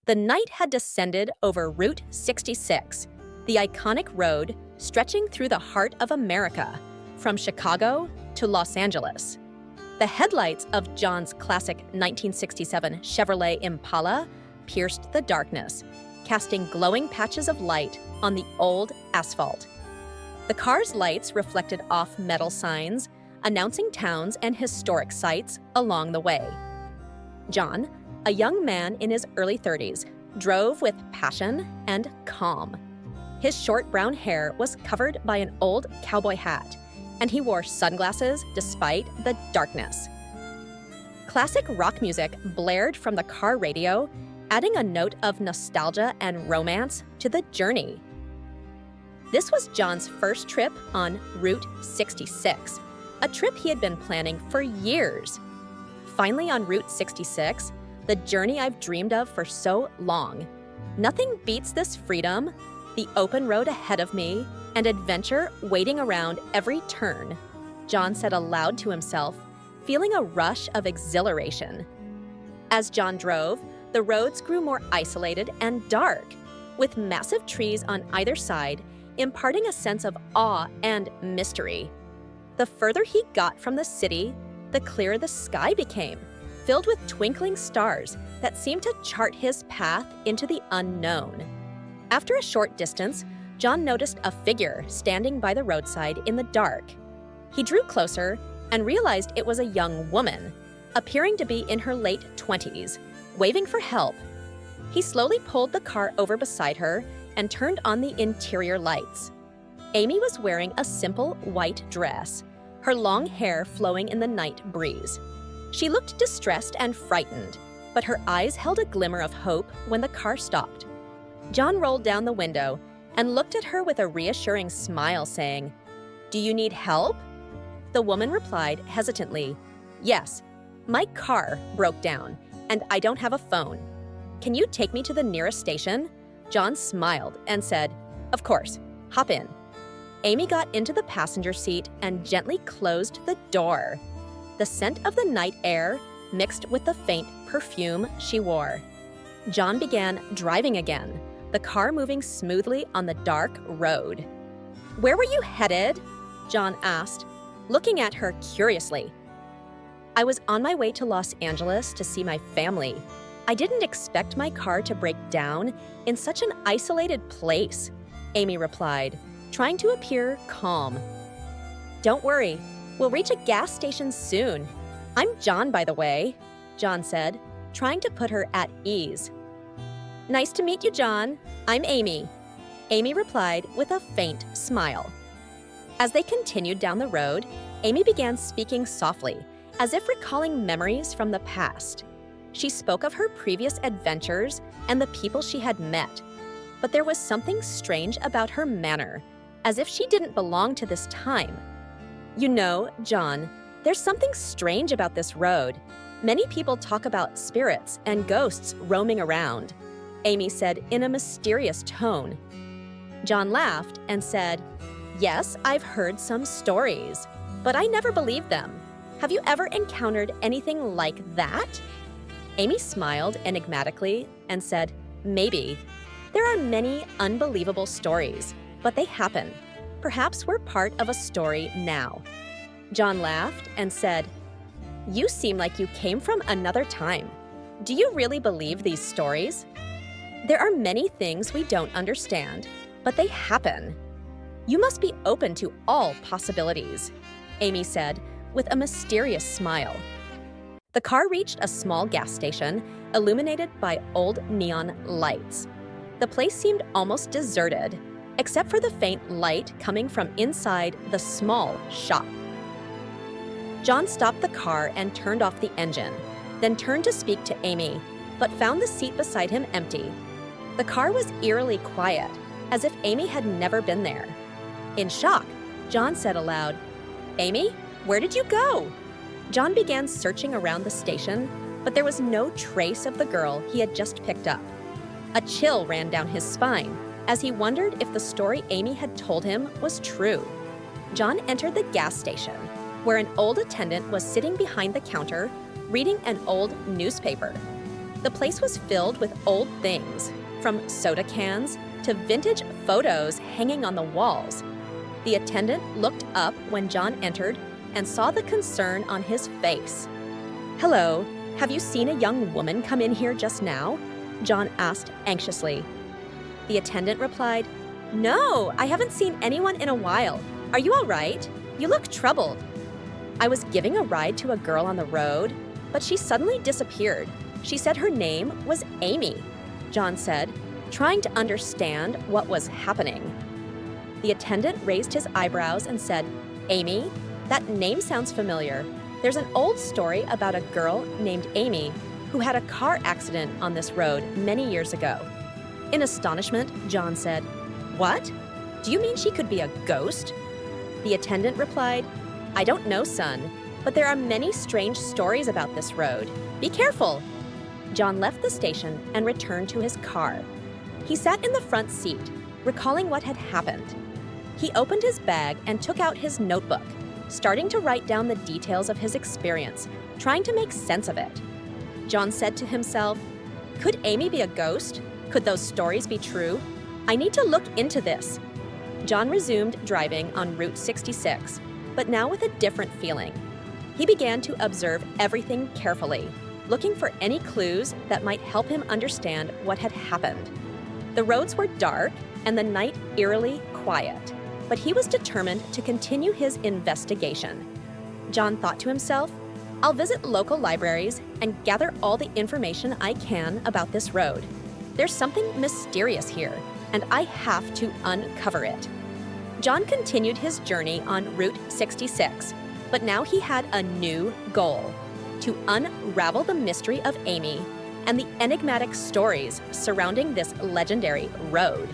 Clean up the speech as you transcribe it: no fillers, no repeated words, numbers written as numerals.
The night had descended over Route 66, the iconic road stretching through the heart of America, from Chicago to Los Angeles. The headlights of John's classic 1967 Chevrolet Impala pierced the darkness, casting glowing patches of light on the old asphalt. The car's lights reflected off metal signs, announcing towns and historic sites along the way. John, a young man in his early 30s, drove with passion and calm. His short brown hair was covered by an old cowboy hat, and he wore sunglasses despite the darkness. Classic rock music blared from the car radio, adding a note of nostalgia and romance to the journey. This was John's first trip on Route 66, a trip he had been planning for years. Finally on Route 66, the journey I've dreamed of for so long. Nothing beats this freedom, the open road ahead of me, and adventure waiting around every turn, John said aloud to himself, feeling a rush of exhilaration. As John drove, the roads grew more isolated and dark, with massive trees on either side, imparting a sense of awe and mystery. The further he got from the city, the clearer the sky became, filled with twinkling stars that seemed to chart his path into the unknown. After a short distance, John noticed a figure standing by the roadside in the dark. He drew closer and realized it was a young woman, appearing to be in her late 20s, waving for help. He slowly pulled the car over beside her and turned on the interior lights. Amy was wearing a simple white dress, her long hair flowing in the night breeze. She looked distressed and frightened, but her eyes held a glimmer of hope when the car stopped. John rolled down the window and looked at her with a reassuring smile, saying, "Do you need help?" The woman replied hesitantly, "Yes, my car broke down, and I don't have a phone. Can you take me to the nearest station?" John smiled and said, "Of course, hop in." Amy got into the passenger seat and gently closed the door. The scent of the night air mixed with the faint perfume she wore. John began driving again, the car moving smoothly on the dark road. "Where were you headed?" John asked, looking at her curiously. "I was on my way to Los Angeles to see my family. I didn't expect my car to break down in such an isolated place," Amy replied, trying to appear calm. "Don't worry, we'll reach a gas station soon. I'm John, by the way," John said, trying to put her at ease. "Nice to meet you, John. I'm Amy," Amy replied with a faint smile. As they continued down the road, Amy began speaking softly, as if recalling memories from the past. She spoke of her previous adventures and the people she had met, but there was something strange about her manner, as if she didn't belong to this time. "You know, John, there's something strange about this road. Many people talk about spirits and ghosts roaming around," Amy said in a mysterious tone. John laughed and said, "Yes, I've heard some stories, but I never believed them. Have you ever encountered anything like that?" Amy smiled enigmatically and said, "Maybe. There are many unbelievable stories, but they happen. Perhaps we're part of a story now." John laughed and said, "You seem like you came from another time. Do you really believe these stories? There are many things we don't understand, but they happen. You must be open to all possibilities," Amy said with a mysterious smile. The car reached a small gas station illuminated by old neon lights. The place seemed almost deserted, except for the faint light coming from inside the small shop. John stopped the car and turned off the engine, then turned to speak to Amy, but found the seat beside him empty. The car was eerily quiet, as if Amy had never been there. In shock, John said aloud, "Amy, where did you go?" John began searching around the station, but there was no trace of the girl he had just picked up. A chill ran down his spine as he wondered if the story Amy had told him was true. John entered the gas station, where an old attendant was sitting behind the counter reading an old newspaper. The place was filled with old things, from soda cans to vintage photos hanging on the walls. The attendant looked up when John entered and saw the concern on his face. "Hello, have you seen a young woman come in here just now?" John asked anxiously. The attendant replied, "No, I haven't seen anyone in a while. Are you all right? You look troubled." "I was giving a ride to a girl on the road, but she suddenly disappeared. She said her name was Amy," John said, trying to understand what was happening. The attendant raised his eyebrows and said, "Amy? That name sounds familiar. There's an old story about a girl named Amy who had a car accident on this road many years ago." In astonishment, John said, "What? Do you mean she could be a ghost?" The attendant replied, "I don't know, son, but there are many strange stories about this road. Be careful." John left the station and returned to his car. He sat in the front seat, recalling what had happened. He opened his bag and took out his notebook, starting to write down the details of his experience, trying to make sense of it. John said to himself, "Could Amy be a ghost? Could those stories be true? I need to look into this." John resumed driving on Route 66, but now with a different feeling. He began to observe everything carefully, looking for any clues that might help him understand what had happened. The roads were dark and the night eerily quiet, but he was determined to continue his investigation. John thought to himself, "I'll visit local libraries and gather all the information I can about this road. There's something mysterious here, and I have to uncover it." John continued his journey on Route 66, but now he had a new goal: to unravel the mystery of Amy and the enigmatic stories surrounding this legendary road.